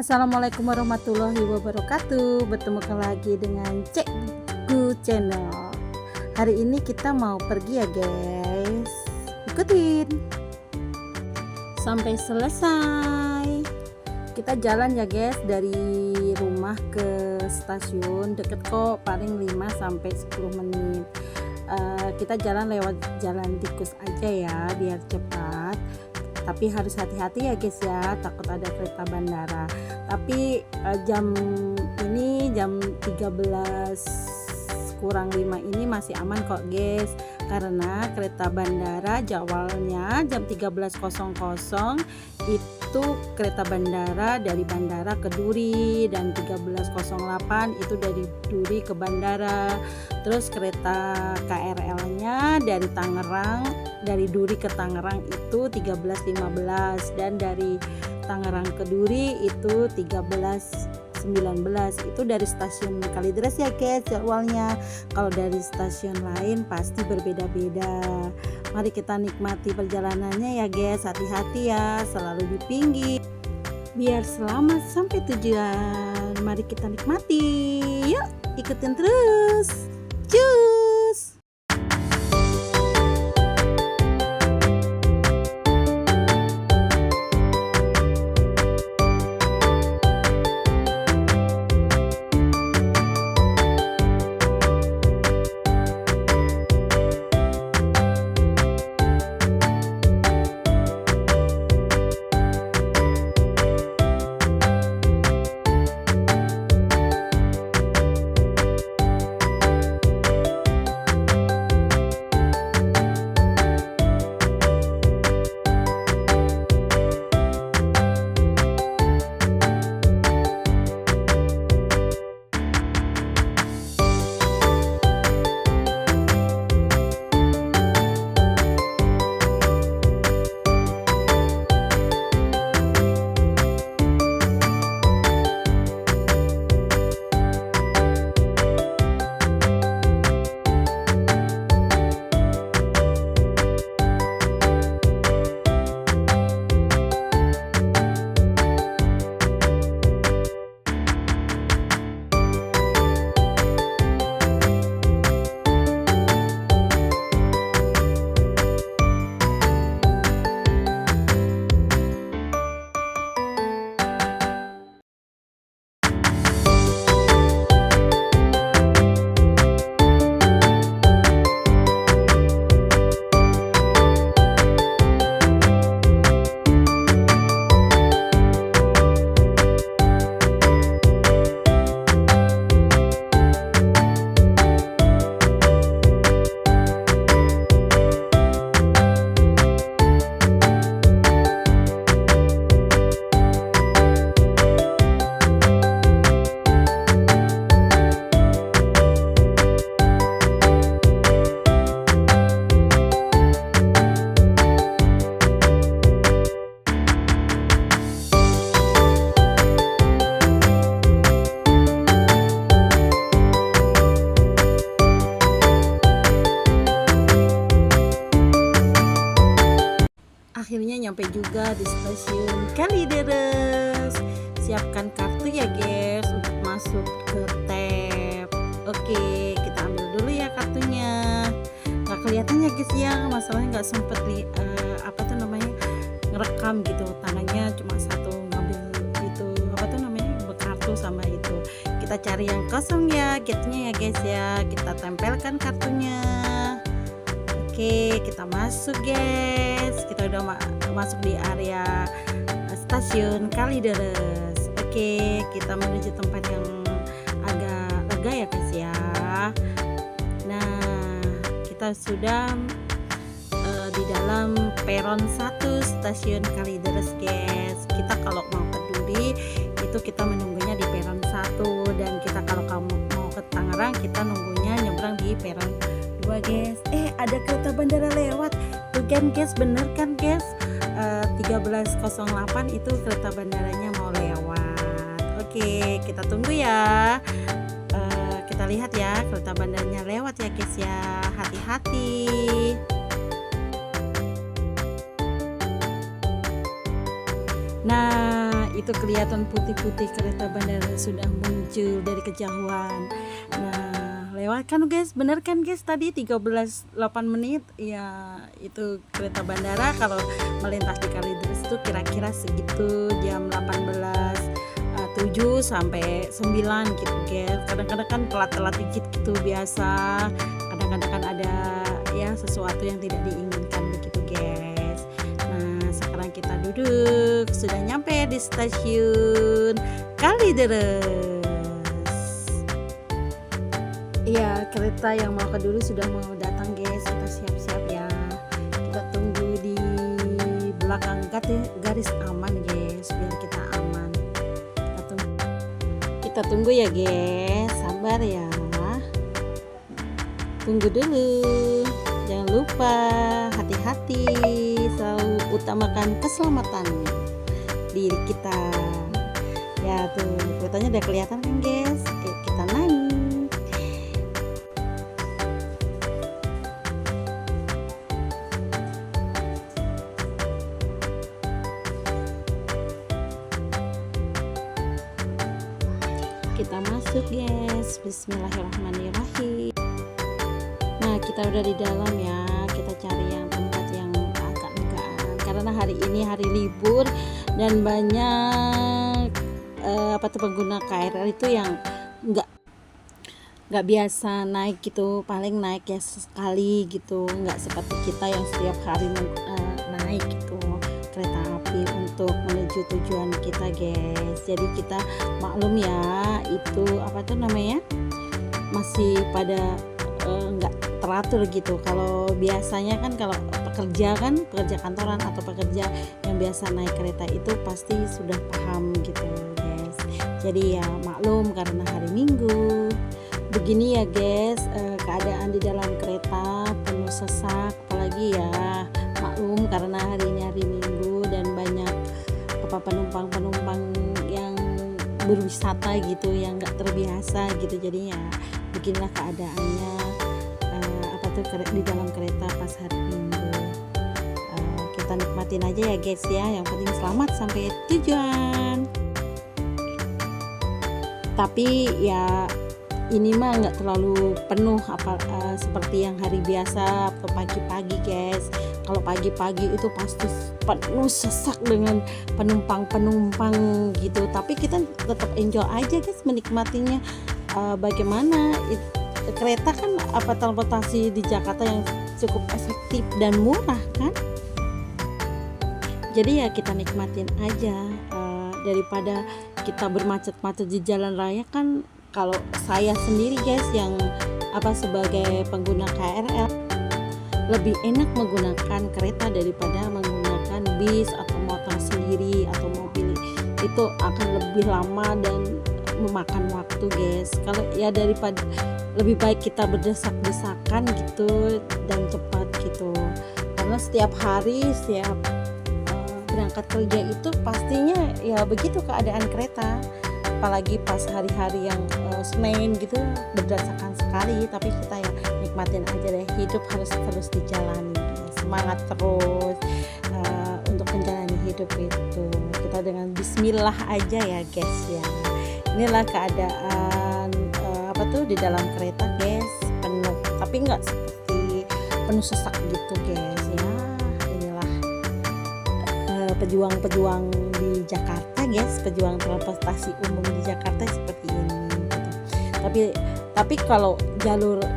Assalamualaikum warahmatullahi wabarakatuh. Bertemu lagi dengan Cikgu Channel. Hari ini kita mau pergi ya guys. Ikutin sampai selesai. Kita jalan ya guys, dari rumah ke stasiun deket kok, paling 5-10 menit. Kita jalan lewat jalan tikus aja ya biar cepat. Tapi harus hati-hati ya guys ya, takut ada kereta bandara. Tapi jam 13:05 ini masih aman kok guys, karena kereta bandara jadwalnya jam 13.00 itu kereta bandara dari bandara ke Duri, dan 13.08 itu dari Duri ke bandara. Terus kereta KRL-nya dari Tangerang, dari Duri ke Tangerang itu 13.15, dan dari Tangerang ke Duri itu 13.19. Itu dari stasiun Kalideres ya guys jadwalnya. Kalau dari stasiun lain pasti berbeda-beda. Mari kita nikmati perjalanannya ya guys. Hati-hati ya, selalu di pinggir biar selamat sampai tujuan. Mari kita nikmati. Yuk, ikutin terus. Cus. Akhirnya nyampe juga di stasiun Kalideres. Siapkan kartu ya guys untuk masuk ke tab. Oke, kita ambil dulu ya kartunya. Nggak kelihatan ya guys ya, masalahnya nggak sempet ngerekam gitu. Tangannya cuma satu ngambil itu kartu sama itu. Kita cari yang kosong ya gate-nya ya guys ya. Kita tempelkan kartunya. Oke, kita masuk guys. Kita udah masuk di area stasiun Kalideres. Oke, kita menuju tempat yang agak lega ya guys ya. Nah, kita sudah di dalam peron 1 stasiun Kalideres guys. Kita kalau mau ke Duri itu kita menunggunya di peron 1, dan kita kalau kamu mau ke Tangerang kita nunggunya nyebrang di peron 2 guys. Ada kereta bandara lewat tuh kan guys, bener kan guys, 13.08 itu kereta bandaranya mau lewat. Oke, kita tunggu ya. Kita lihat ya kereta bandaranya lewat ya guys ya. Hati-hati. Nah itu kelihatan putih-putih kereta bandara sudah muncul dari kejauhan. Nah, lewat kan guys, bener kan guys, tadi 13:08 menit ya, itu kereta bandara kalau melintas di Kalideres itu kira-kira segitu jam 18:07 sampai 9 gitu guys. Kadang-kadang kan telat-telat dikit gitu biasa, kadang-kadang kan ada ya sesuatu yang tidak diinginkan begitu guys. Nah, sekarang kita duduk, sudah nyampe di stasiun Kalideres. Iya, kereta yang mau ke dulu sudah mau datang guys, kita siap-siap ya. Kita tunggu di belakang garis aman guys, biar kita aman. Kita tunggu ya guys, sabar ya. Tunggu dulu, jangan lupa hati-hati, selalu utamakan keselamatan diri kita. Ya tuh, keretanya udah kelihatan kan guys. Kita naik. Kita masuk guys, bismillahirrahmanirrahim. Nah, kita udah di dalam ya, kita cari yang tempat yang agak legaan karena hari ini hari libur dan banyak pengguna KRL itu yang nggak biasa naik gitu, paling naik ya sekali gitu, nggak seperti kita yang setiap hari naik gitu kereta api untuk menuju tujuan kita guys. Jadi kita maklum ya, itu masih pada nggak teratur gitu. Kalau biasanya kan kalau pekerja kantoran atau pekerja yang biasa naik kereta itu pasti sudah paham gitu guys. Jadi ya maklum karena hari Minggu begini ya guys, keadaan di dalam kereta penuh sesak, apalagi ya maklum karena hari ini hari Minggu dan banyak penumpang yang berwisata gitu yang nggak terbiasa gitu. Jadinya beginilah keadaannya di dalam kereta pas hari Minggu. Kita nikmatin aja ya guys ya, yang penting selamat sampai tujuan. Tapi ya ini mah nggak terlalu penuh seperti yang hari biasa atau pagi-pagi guys. Kalau pagi-pagi itu pasti penuh sesak dengan penumpang gitu, tapi kita tetap enjoy aja guys menikmatinya. Bagaimana kereta kan transportasi di Jakarta yang cukup efektif dan murah kan, jadi ya kita nikmatin aja daripada kita bermacet-macet di jalan raya kan. Kalau saya sendiri guys yang sebagai pengguna KRL lebih enak menggunakan kereta daripada menggunakan bis atau motor sendiri atau mobil, itu akan lebih lama dan memakan waktu guys. Kalau ya daripada lebih baik kita berdesak-desakan gitu dan cepat gitu, karena setiap hari berangkat kerja itu pastinya ya begitu keadaan kereta, apalagi pas hari-hari yang Senin gitu berdasarkan sekali. Tapi kita ya nikmatin aja deh, hidup harus terus dijalani, semangat terus untuk menjalani hidup itu. Kita dengan bismillah aja ya guys ya. Inilah keadaan di dalam kereta guys, penuh, tapi nggak seperti penuh sesak gitu guys ya. Inilah pejuang-pejuang di Jakarta guys, pejuang transportasi umum di Jakarta seperti ini gitu. Tapi kalau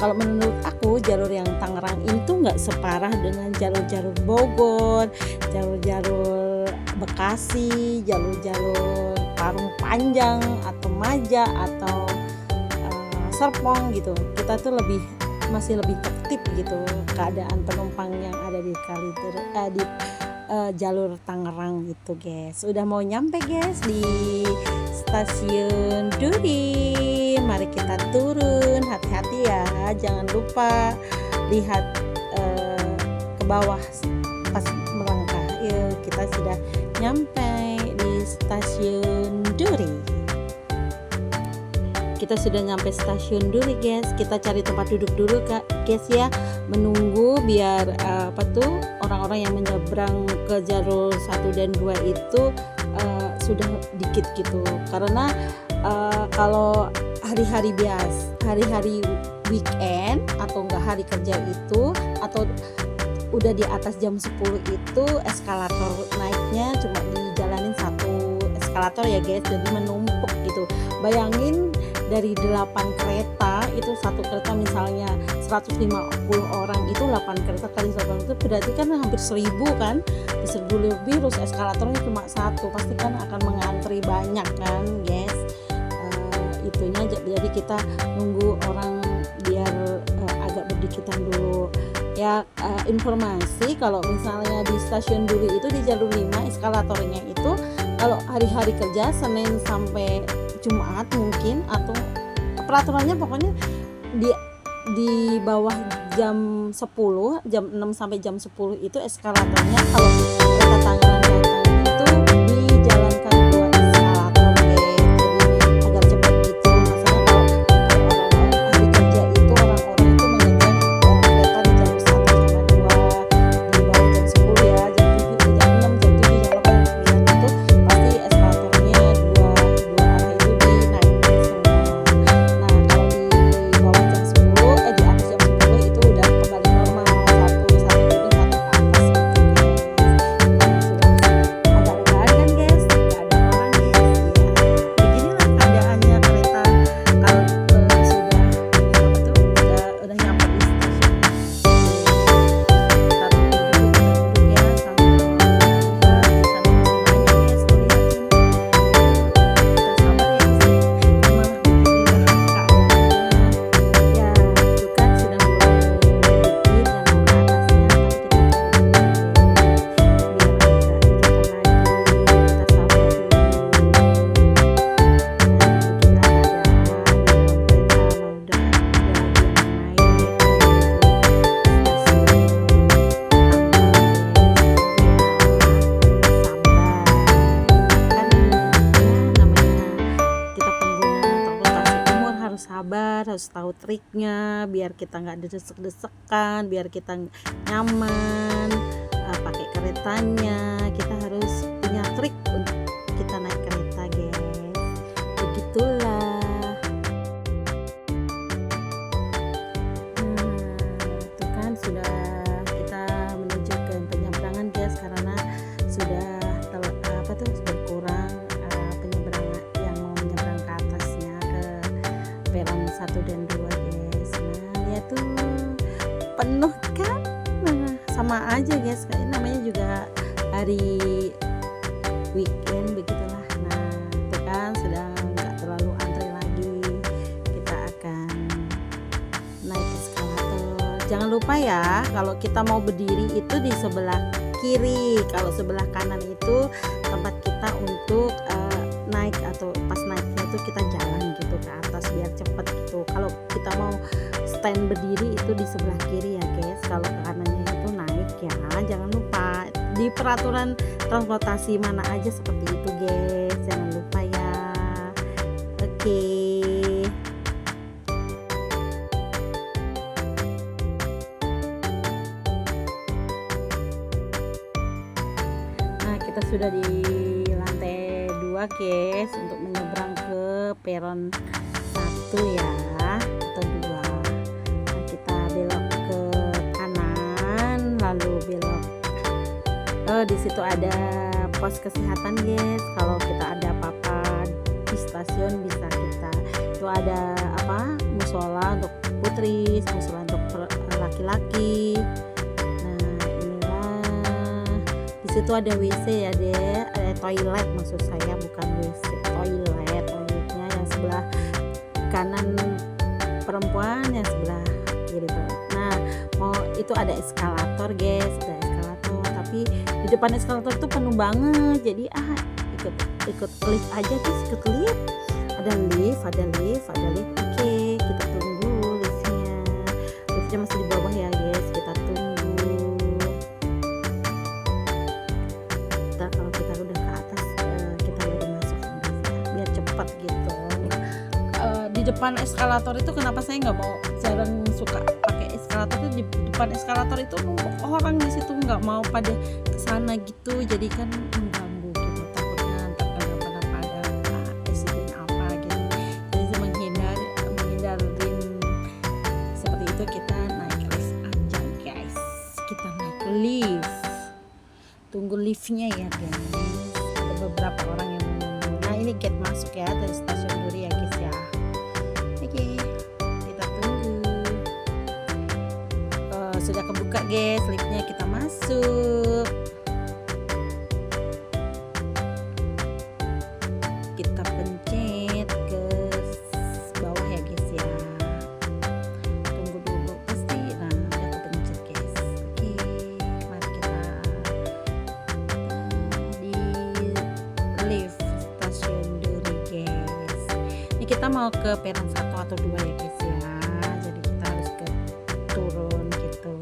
menurut aku jalur yang Tangerang itu nggak separah dengan jalur-jalur Bogor, jalur-jalur Bekasi, jalur-jalur Parung Panjang atau Maja atau Serpong gitu. Kita tuh masih lebih tertib gitu keadaan penumpang yang ada di jalur Tangerang gitu guys. Udah mau nyampe guys di stasiun Duri. Mari kita turun, hati-hati ya, jangan lupa lihat ke bawah pas melangkah. Yuk, kita sudah nyampe di stasiun Duri. Kita sudah nyampe stasiun Duri guys. Kita cari tempat duduk dulu guys ya, menunggu biar orang-orang yang menyeberang ke jalur 1 dan 2 itu sudah dikit gitu. Karena kalau hari-hari hari-hari weekend atau enggak hari kerja itu, atau udah di atas jam 10 itu eskalator naiknya cuma dijalanin satu eskalator ya guys, jadi menumpuk gitu. Bayangin dari 8 kereta itu, satu kereta misalnya 150 orang, itu 8 kereta kali 8 itu berarti kan hampir 1000 kan, 1000 lebih, terus eskalatornya cuma satu, pasti kan akan mengantri banyak kan guys. Itunya jadi kita nunggu orang biar agak berdikitan dulu ya. Informasi kalau misalnya di stasiun Duri itu di jalur 5 eskalatornya itu kalau hari-hari kerja Senin sampai Jumat mungkin, atau peraturannya pokoknya di bawah jam 10, jam 6 sampai jam 10 itu eskalatornya kalau kereta Tangerang datang itu dijalankan 2 eskalator guys, jadi agar cepat gitu. Misalnya kalau orang-orang hari kerja itu orang-orang itu mengejar kereta di jam 1 sama 2 di bawah jam 10 ya, jam 7, jam 6, jam 7, jam 8, jam 9 itu pasti eskalatornya dua arah itu dinaikin semua. Nah kalau di bawah jam 10 di atas jam 10 itu udah kembali normal, satu turun satu ke atas gitu guys. Karena sudah agak legaan kan guys, nggak ada orang guys ya. Beginilah keadaannya kereta kalau sudah apa tuh udah nyampe di stasiun. Kita tunggu dulu, kita duduk ya sambil lihat di sana masih banyak guys, tuh lihatin. Kita sabar ya guys, malah beginilah keadaannya ya. Itu kan sudah mulai dikit dan mau ke atasnya, tapi kita tunggu dulu ya guys, biar agak dikitan lagi, kita sabar dulu. Nah beginilah keadaan di dalam kereta, mau udah ada lagi yang naik dari itu stasiun Tangerang guys. Sabar, kan ya namanya kita pengguna transportasi umum harus sabar, harus tahu triknya biar kita nggak desek-desekan, biar kita nyaman pakai keretanya. Kita harus punya trik untuk kita naik kereta guys, begitulah. Tuh kan sudah kita menuju ke penyeberangan guys, karena sudah berkurang penyeberangan yang mau menyeberang ke atasnya ke peron 1 dan 2 guys. Nah lihat tuh penuh kan. Nah, sama aja guys, kayak namanya juga hari weekend begitulah. Nah itu kan sudah nggak terlalu antri lagi, kita akan naik eskalator. Jangan lupa ya, kalau kita mau berdiri itu di sebelah kiri, kalau sebelah kanan itu tempat kita untuk naik, atau pas naiknya itu kita jalan gitu ke atas biar cepet gitu. Kalau kita mau stand berdiri itu di sebelah kiri ya guys, kalau ke kanannya itu naik ya. Jangan lupa di peraturan transportasi mana aja seperti itu guys, jangan lupa ya. Oke. Nah kita sudah di lantai 2 guys untuk menyeberang ke peron 1 ya atau 2. Nah kita belok ke kanan, lalu belok di situ ada pos kesehatan guys. Kalau kita ada apa-apa di stasiun bisa kita, itu ada musola untuk putri, musola untuk laki-laki. Nah inilah, di situ ada WC ya deh, ada toilet maksud saya, bukan WC, toiletnya yang sebelah kanan perempuan, yang sebelah kiri perempuan. Nah mau itu ada eskalator guys, ada eskalator, tapi di depan eskalator tuh penuh banget, jadi ikut lift aja guys, ikut lift. Ada lift. Oke, kita tunggu liftnya masih di bawah ya guys, kita tunggu. Ntar kalau kita udah ke atas kita baru masuk biar cepat gitu. Di depan eskalator itu kenapa saya nggak mau, jarang suka pakai eskalator itu. Di depan eskalator itu orang di situ nggak mau pada kesana gitu, jadi kan mengganggu gitu, takutnya ntar tunggu liftnya ya guys. Ada beberapa orang yang menunggu. Nah ini gate masuk ya dari stasiun Duri ya guys ya. Oke, kita tunggu. Sudah kebuka guys liftnya, kita masuk. Kita pencet ke bawah ya guys ya. Tunggu dulu pasti. Nah udah kepencet guys. Oke, mari kita di lift stasiun Duri guys. Ini kita mau ke peron 1 atau 2 ya guys ya. Jadi kita harus ke turun gitu.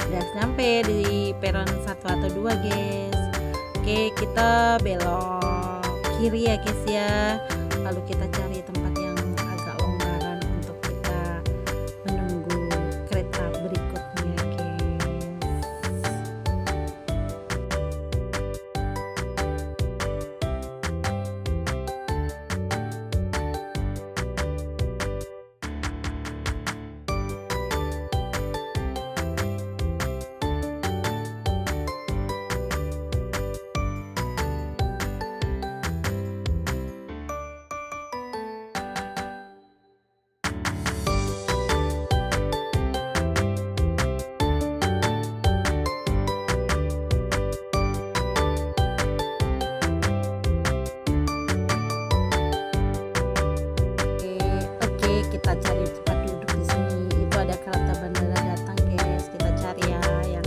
Udah sampai di peron 1 atau 2 guys. Oke, kita belok kiri ya guys ya. Lalu kita cari tempat yang agak longgaran untuk kita menunggu kereta berikutnya guys. Kita cari tempat duduk di sini. Itu ada kereta bandara datang guys. Kita cari ya yang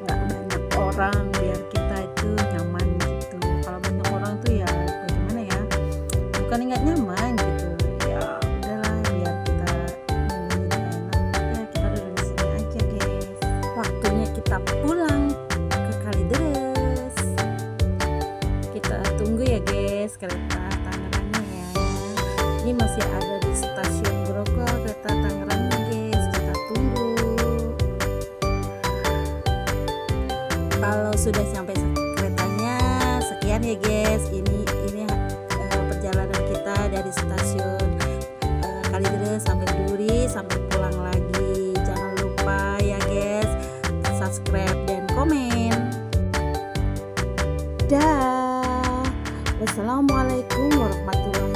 nggak banyak orang biar kita itu nyaman gitu. Kalau banyak orang tuh ya bagaimana ya? Bukan nggak nyaman gitu. Ya udahlah biar kita nungguin enak. Ya kita duduk di sini aja guys. Waktunya kita pulang ke Kalideres. Kita tunggu ya guys kereta Tangerangnya ya. Ini masih ada di stasiun Grogol kereta Tangerang guys, kita tunggu. Kalau sudah sampai keretanya, sekian ya guys. Ini perjalanan kita dari stasiun Kalideres sampai Duri sampai pulang lagi. Jangan lupa ya guys, subscribe dan komen. Dah. Wassalamualaikum warahmatullahi